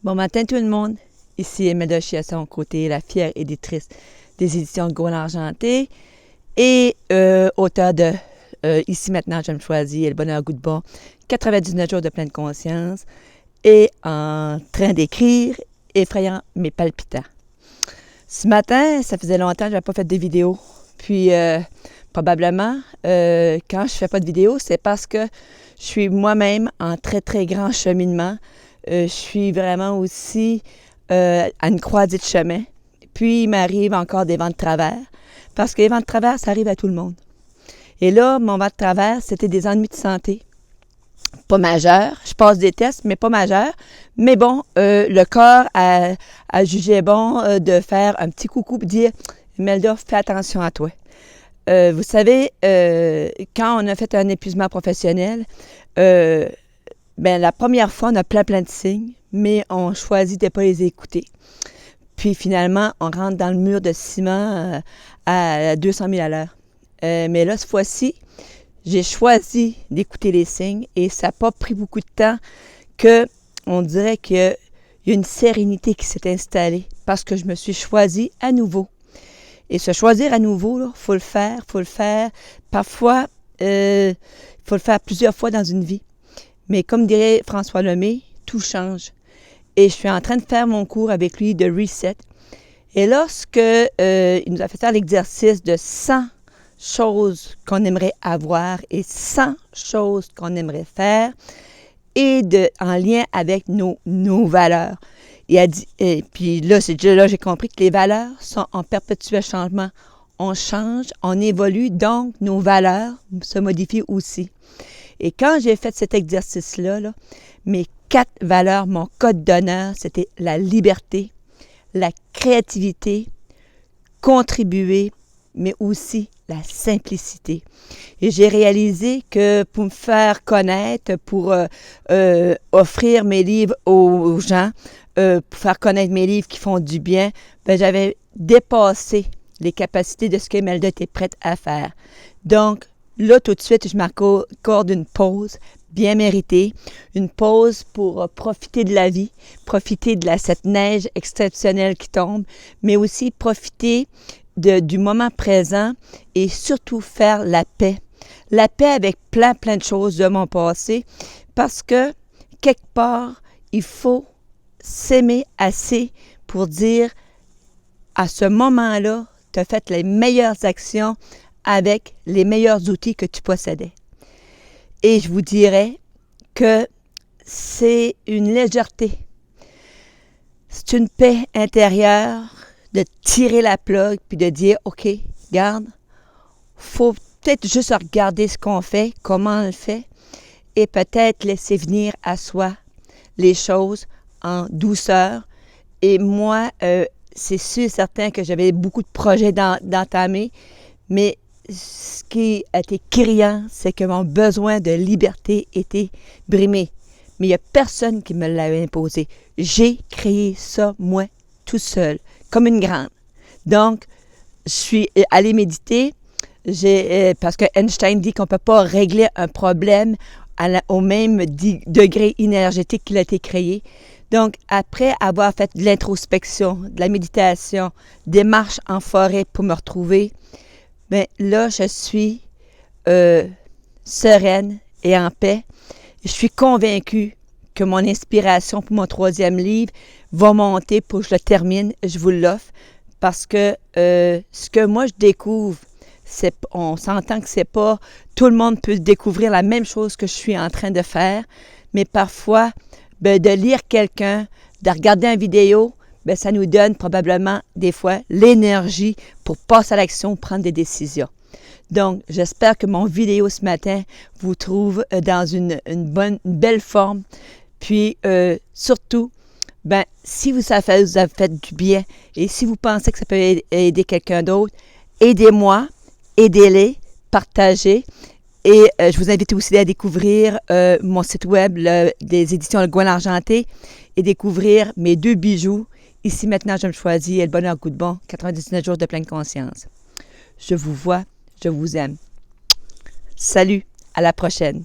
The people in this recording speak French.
Bon matin tout le monde, ici Imelda Chiasson, côté la fière éditrice des éditions Le Gouin Argenté et auteur de Ici maintenant je me choisis et le bonheur goût de bon, 99 jours de pleine conscience et en train d'écrire Effrayant mais palpitant. Ce matin, ça faisait longtemps que je n'avais pas fait de vidéo, puis probablement quand je ne fais pas de vidéo, c'est parce que je suis moi-même en très très grand cheminement. Je suis vraiment aussi à une croisée de chemin. Puis, il m'arrive encore des vents de travers. Parce que les vents de travers, ça arrive à tout le monde. Et là, mon vent de travers, c'était des ennuis de santé. Pas majeurs. Je passe des tests, mais pas majeurs. Mais bon, le corps a jugé bon de faire un petit coucou et dire « Imelda, fais attention à toi ». Vous savez, quand on a fait un épuisement professionnel, la première fois, on a plein de signes, mais on choisit de ne pas les écouter. Puis finalement, on rentre dans le mur de ciment à 200 000 à l'heure. Mais là, cette fois-ci, j'ai choisi d'écouter les signes et ça n'a pas pris beaucoup de temps qu'on dirait qu'il y a une sérénité qui s'est installée parce que je me suis choisie à nouveau. Et se choisir à nouveau, il faut le faire. Parfois, il faut le faire plusieurs fois dans une vie. Mais comme dirait François Lemay, tout change. Et je suis en train de faire mon cours avec lui de Reset. Et lorsque il nous a fait faire l'exercice de 100 choses qu'on aimerait avoir et 100 choses qu'on aimerait faire et en lien avec nos valeurs. Il a dit, et puis là, c'est déjà là j'ai compris que les valeurs sont en perpétuel changement. On change, on évolue, donc nos valeurs se modifient aussi. Et quand j'ai fait cet exercice-là, mes 4 valeurs, mon code d'honneur, c'était la liberté, la créativité, contribuer, mais aussi la simplicité. Et j'ai réalisé que pour me faire connaître, pour offrir mes livres aux gens, pour faire connaître mes livres qui font du bien, j'avais dépassé les capacités de ce qu'Imelda était prête à faire. Donc, là, tout de suite, je m'accorde une pause bien méritée, une pause pour profiter de la vie, profiter de cette neige exceptionnelle qui tombe, mais aussi profiter du moment présent et surtout faire la paix. La paix avec plein de choses de mon passé, parce que, quelque part, il faut s'aimer assez pour dire, à ce moment-là, tu as fait les meilleures actions avec les meilleurs outils que tu possédais. Et je vous dirais que c'est une légèreté. C'est une paix intérieure de tirer la plug puis de dire, OK, garde, faut peut-être juste regarder ce qu'on fait, comment on le fait, et peut-être laisser venir à soi les choses en douceur. Et moi, c'est sûr et certain que j'avais beaucoup de projets d'entamer, mais ce qui a été criant, c'est que mon besoin de liberté était brimé. Mais il n'y a personne qui me l'a imposé. J'ai créé ça, moi, tout seul, comme une grande. Donc, je suis allée méditer, parce que Einstein dit qu'on ne peut pas régler un problème au même degré énergétique qu'il a été créé. Donc, après avoir fait de l'introspection, de la méditation, des marches en forêt pour me retrouver, là, je suis sereine et en paix. Je suis convaincue que mon inspiration pour mon 3e livre va monter pour que je le termine. Je vous l'offre parce que ce que moi je découvre, on s'entend que c'est pas tout le monde peut découvrir la même chose que je suis en train de faire, mais parfois, de lire quelqu'un, de regarder une vidéo, ça nous donne probablement des fois l'énergie pour passer à l'action, prendre des décisions. Donc, j'espère que mon vidéo ce matin vous trouve dans une belle forme. Puis, surtout, si vous avez fait du bien et si vous pensez que ça peut aider quelqu'un d'autre, aidez-moi, aidez-les, partagez. Et je vous invite aussi à découvrir mon site web des éditions Le Gouin Argenté et découvrir mes 2 bijoux. Ici, maintenant, je me choisis et le bonheur goût de bon, 99 jours de pleine conscience. Je vous vois, je vous aime. Salut, à la prochaine.